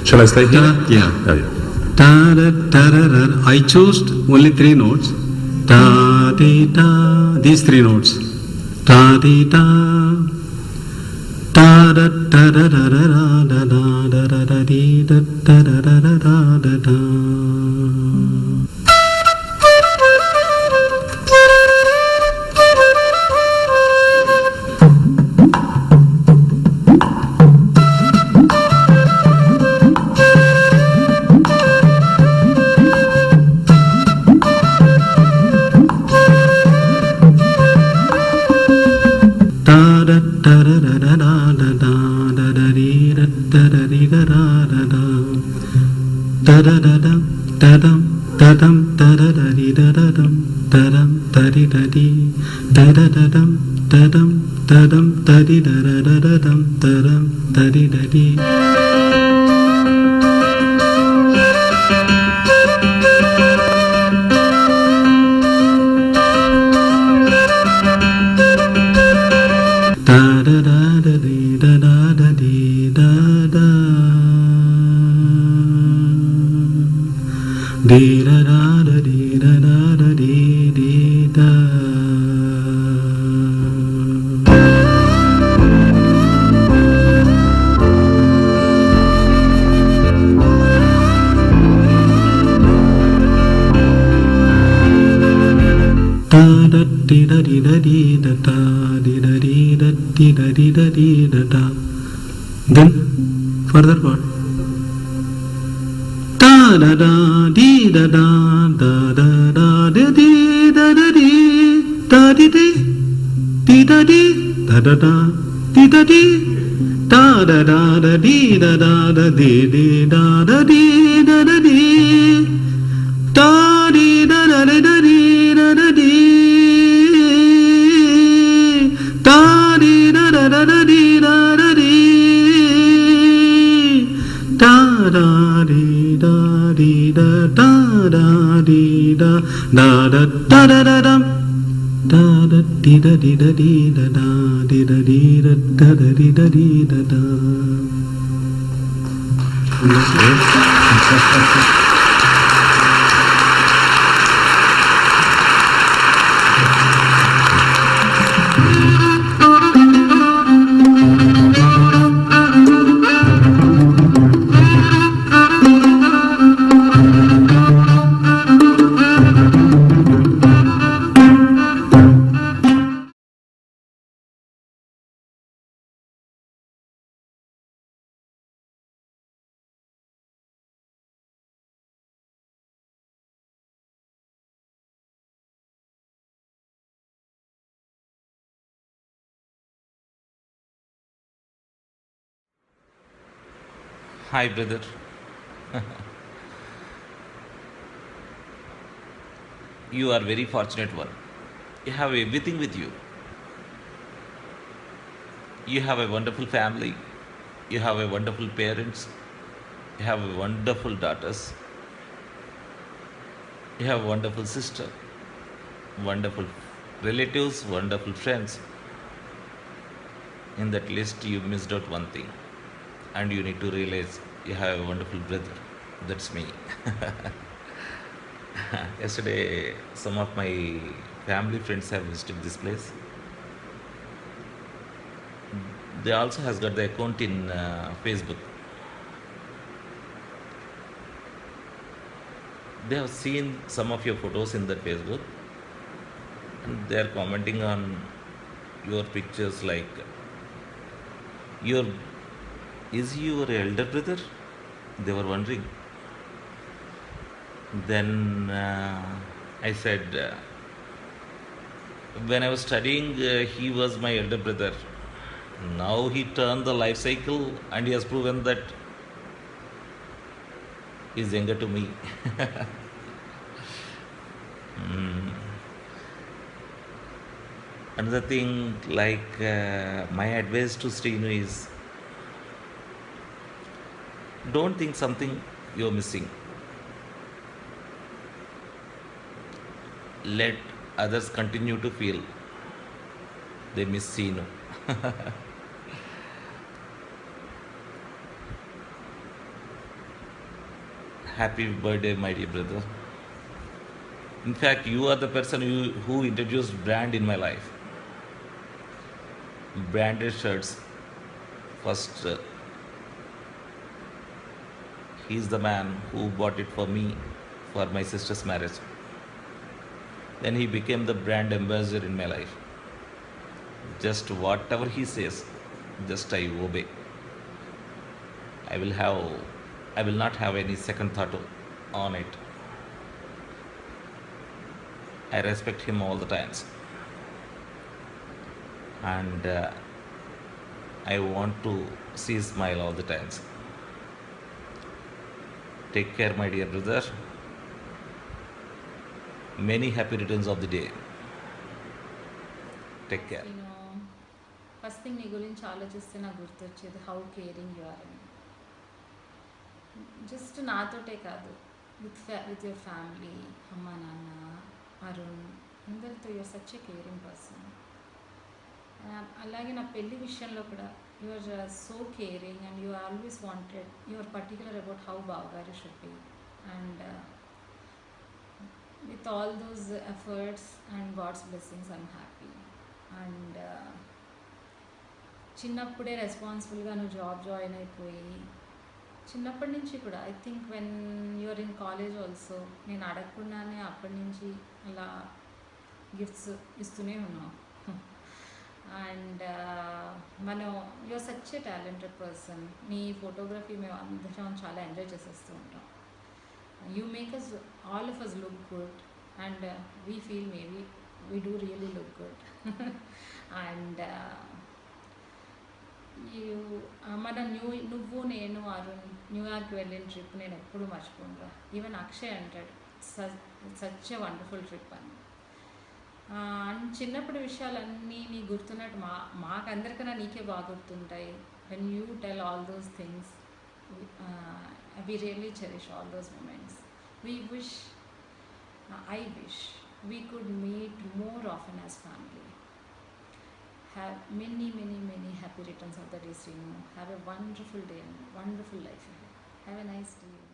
Shall I stay here? Yeah. Oh, yeah. Da da da da da. I chose only 3 notes. Da di da. These 3 notes. Da di da. Da da da da da da da da da da di da da da da da da da. Then further part. Da da da di da da da da da da di da da di da di di da di da da da di da di da da da da di da da da di di da da di da da di da di da da da di da da di da di da da da di da da di da da di da di da da da di da da da da da da da da da di da di da di da da di da di da da da di da di da da. Hi, brother. You are very fortunate one. You have everything with you. You have a wonderful family. You have a wonderful parents. You have a wonderful daughters. You have a wonderful sister. Wonderful relatives, wonderful friends. In that list, you missed out one thing, and you need to realize you have a wonderful brother. That's me. Yesterday, some of my family friends have visited this place. They also has got the account in Facebook. They have seen some of your photos in that Facebook, and they are commenting on your pictures like your is he your elder brother? They were wondering. Then I said, when I was studying, he was my elder brother. Now he turned the life cycle and he has proven that he is younger to me. Mm. Another thing, like my advice to Srinu is, don't think something you're missing. Let others continue to feel they miss Srinu. Happy birthday, my dear brother. In fact, you are the person who introduced brand in my life. Branded shirts. First, he's the man who bought it for me for my sister's marriage. Then he became the brand ambassador in my life. Just whatever he says, just I obey. I will have, I will not have any second thought on it. I respect him all the times, and I want to see his smile all the times. Take care, my dear brother. Many happy returns of the day. Take care. First thing నీ గురించి ఆలోచిస్తే నాకు గుర్తొచ్చేది how caring you are అని. Just నాతోటే కాదు, with your family, అమ్మ నాన్న, అరుణ్, అందరితో you are such a caring person. అలాగే నా పెళ్లి విషయంలో కూడా you are so caring and you always wanted, you are particular about how బావగారు should be. And with all those efforts and God's blessings, I'm happy. And చిన్నప్పుడే రెస్పాన్సిబుల్గా నువ్వు join అయిపోయి, చిన్నప్పటి నుంచి కూడా I think when you're in college also నేను అడగకుండానే అప్పటి నుంచి అలా గిఫ్ట్స్ ఇస్తూనే ఉన్నావు. అండ్ మనం you're such a talented person. నీ ఫోటోగ్రఫీ మేము అందరం చాలా ఎంజాయ్ చేసేస్తూ ఉంటాం. You make us, all of us look good, and we feel maybe we do really look good. And మన నువ్వు నేను అరుణ్ న్యూయార్క్ వెళ్ళిన ట్రిప్ నేను ఎప్పుడు మర్చిపోనురా. ఈవెన్ అక్షయ్ అంటాడు సచ్ ఏ వండర్ఫుల్ ట్రిప్ అని. అండ్ చిన్నప్పటి విషయాలన్నీ నీ గుర్తున్నట్టు మాకందరికన్నా నీకే బాగా గుర్తుంటాయి. When you tell all those things, we really cherish all those moments. I wish we could meet more often as family. Have many happy returns of the day, Srinu. Have a wonderful day and wonderful life ahead. Have a nice day.